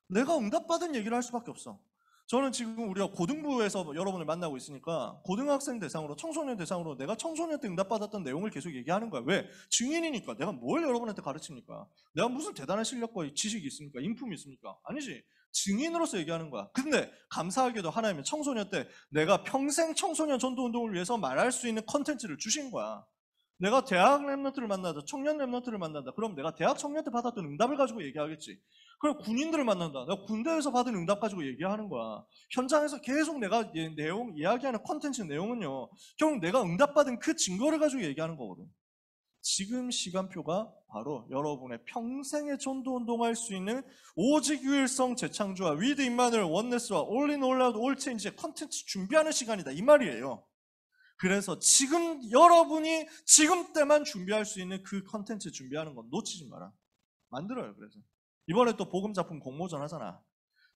내가 응답받은 얘기를 할 수밖에 없어. 저는 지금 우리가 고등부에서 여러분을 만나고 있으니까 고등학생 대상으로 청소년 대상으로 내가 청소년 때 응답받았던 내용을 계속 얘기하는 거야. 왜? 증인이니까. 내가 뭘 여러분한테 가르칩니까? 내가 무슨 대단한 실력과 지식이 있습니까? 인품이 있습니까? 아니지. 증인으로서 얘기하는 거야. 근데 감사하게도 하나님은 청소년 때 내가 평생 청소년 전도운동을 위해서 말할 수 있는 컨텐츠를 주신 거야. 내가 대학 랩런트를 만나다, 청년 랩런트를 만난다. 그럼 내가 대학 청년 때 받았던 응답을 가지고 얘기하겠지. 그럼 군인들을 만난다. 내가 군대에서 받은 응답 가지고 얘기하는 거야. 현장에서 계속 내가 이야기하는 컨텐츠 내용은요. 결국 내가 응답받은 그 증거를 가지고 얘기하는 거거든. 지금 시간표가 바로 여러분의 평생의 전도운동할 수 있는 오직 유일성 재창조와 위드 임마누엘 원네스와 올인 올라웃 올체인지의 컨텐츠 준비하는 시간이다. 이 말이에요. 그래서 지금 여러분이 지금 때만 준비할 수 있는 그 컨텐츠 준비하는 건 놓치지 마라. 만들어요. 그래서 이번에 또 복음 작품 공모전 하잖아.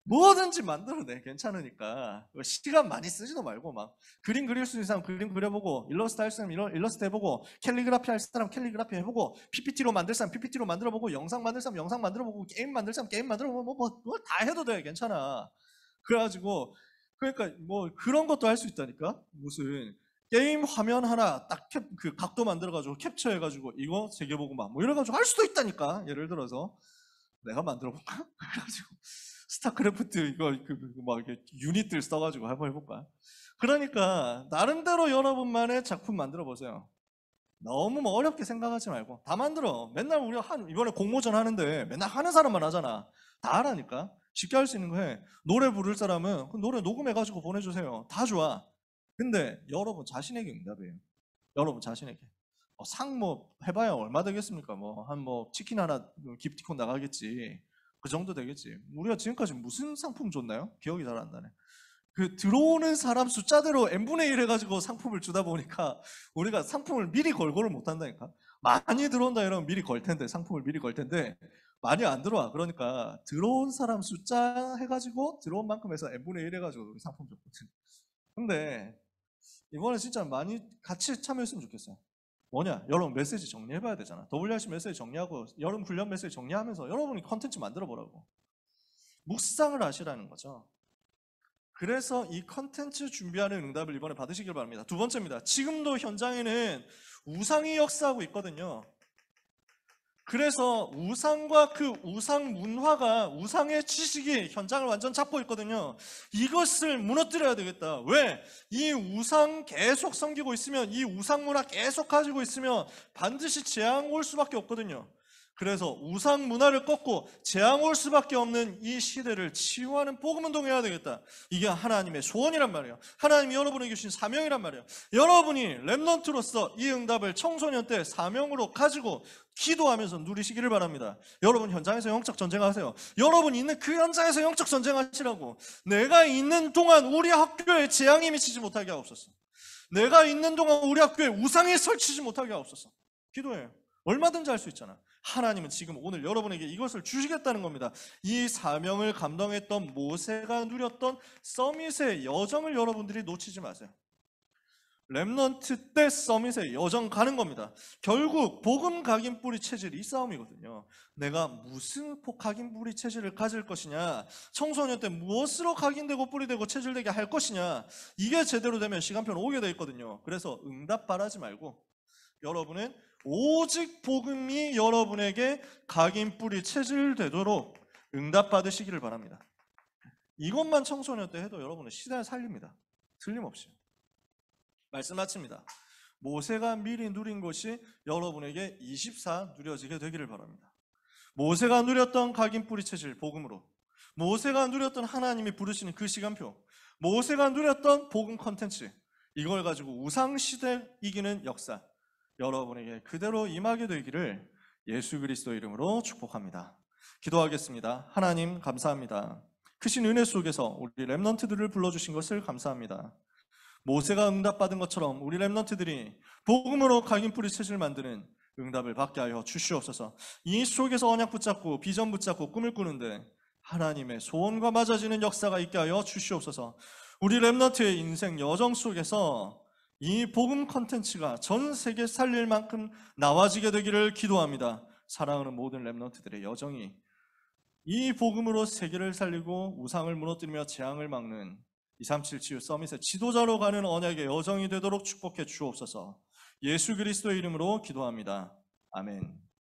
뭐든지 만들어내. 괜찮으니까 시간 많이 쓰지도 말고 막 그림 그릴 수 있는 사람 그림 그려보고 일러스트 할 사람 일러스트 해보고 캘리그라피 할 사람 캘리그라피 해보고 PPT로 만들 사람 PPT로 만들어보고 영상 만들 사람 영상 만들어보고 게임 만들 사람 게임 만들어보고 뭐 다 해도 돼. 괜찮아. 그래가지고 그러니까 뭐 그런 것도 할 수 있다니까. 무슨 게임 화면 하나 딱 그 각도 만들어가지고 캡처해가지고 이거 새겨보고 뭐 이래가지고 할 수도 있다니까. 예를 들어서 내가 만들어볼까? 그래가지고 스타크래프트 이거 막 이렇게 유닛들 써가지고 한번 해볼까? 그러니까 나름대로 여러분만의 작품 만들어 보세요. 너무 뭐 어렵게 생각하지 말고 다 만들어. 맨날 우리가 이번에 공모전 하는데 맨날 하는 사람만 하잖아. 다 하라니까. 쉽게 할 수 있는 거 해. 노래 부를 사람은 그 노래 녹음해가지고 보내주세요. 다 좋아. 근데 여러분 자신에게 응답이에요. 여러분 자신에게. 상 뭐 해봐야 얼마 되겠습니까? 한 치킨 하나 기프티콘 나가겠지. 그 정도 되겠지. 우리가 지금까지 무슨 상품 줬나요? 기억이 잘 안 나네. 그 들어오는 사람 숫자대로 n분의 1 해가지고 상품을 주다 보니까 우리가 상품을 미리 걸고를 못 한다니까. 많이 들어온다 이러면 미리 걸 텐데 상품을 미리 걸 텐데 많이 안 들어와. 그러니까 들어온 사람 숫자 해가지고 들어온 만큼 해서 n분의 1 해가지고 상품 줬거든. 근데 이번에 진짜 많이 같이 참여했으면 좋겠어요. 뭐냐? 여러분 메시지 정리해봐야 되잖아. WRC 메시지 정리하고 여름 훈련 메시지 정리하면서 여러분이 컨텐츠 만들어보라고. 묵상을 하시라는 거죠. 그래서 이 컨텐츠 준비하는 응답을 이번에 받으시길 바랍니다. 두 번째입니다. 지금도 현장에는 우상이 역사하고 있거든요. 그래서 우상과 그 우상 문화가 우상의 지식이 현장을 완전 잡고 있거든요. 이것을 무너뜨려야 되겠다. 왜? 이 우상 계속 섬기고 있으면 이 우상 문화 계속 가지고 있으면 반드시 재앙 올 수밖에 없거든요. 그래서 우상 문화를 꺾고 재앙 올 수밖에 없는 이 시대를 치유하는 복음운동 해야 되겠다. 이게 하나님의 소원이란 말이에요. 하나님이 여러분에게 주신 사명이란 말이에요. 여러분이 랩넌트로서 이 응답을 청소년 때 사명으로 가지고 기도하면서 누리시기를 바랍니다. 여러분 현장에서 영적 전쟁하세요. 여러분 있는 그 현장에서 영적 전쟁하시라고. 내가 있는 동안 우리 학교에 재앙이 미치지 못하게 하옵소서. 내가 있는 동안 우리 학교에 우상이 설치지 못하게 하옵소서. 기도해요. 얼마든지 할 수 있잖아. 하나님은 지금 오늘 여러분에게 이것을 주시겠다는 겁니다. 이 사명을 감당했던 모세가 누렸던 서밋의 여정을 여러분들이 놓치지 마세요. 랩넌트 때 서밋의 여정 가는 겁니다. 결국 복음 각인 뿌리 체질이 이 싸움이거든요. 내가 무슨 각인 뿌리 체질을 가질 것이냐, 청소년 때 무엇으로 각인되고 뿌리되고 체질되게 할 것이냐, 이게 제대로 되면 시간표는 오게 돼 있거든요. 그래서 응답 바라지 말고 여러분은 오직 복음이 여러분에게 각인 뿌리 체질되도록 응답받으시기를 바랍니다. 이것만 청소년 때 해도 여러분은 시대를 살립니다. 틀림없이. 말씀 마칩니다. 모세가 미리 누린 것이 여러분에게 24 누려지게 되기를 바랍니다. 모세가 누렸던 각인 뿌리 체질 복음으로, 모세가 누렸던 하나님이 부르시는 그 시간표, 모세가 누렸던 복음 컨텐츠, 이걸 가지고 우상시대 이기는 역사, 여러분에게 그대로 임하게 되기를 예수 그리스도 이름으로 축복합니다. 기도하겠습니다. 하나님 감사합니다. 크신 은혜 속에서 우리 렘넌트들을 불러주신 것을 감사합니다. 모세가 응답받은 것처럼 우리 렘넌트들이 복음으로 각인 뿌리 체질을 만드는 응답을 받게 하여 주시옵소서. 이 속에서 언약 붙잡고 비전 붙잡고 꿈을 꾸는데 하나님의 소원과 맞아지는 역사가 있게 하여 주시옵소서. 우리 렘넌트의 인생 여정 속에서 이 복음 컨텐츠가 전 세계 살릴 만큼 나와지게 되기를 기도합니다. 사랑하는 모든 렘넌트들의 여정이 이 복음으로 세계를 살리고 우상을 무너뜨리며 재앙을 막는 237 치유 서밋의 지도자로 가는 언약의 여정이 되도록 축복해 주옵소서. 예수 그리스도의 이름으로 기도합니다. 아멘.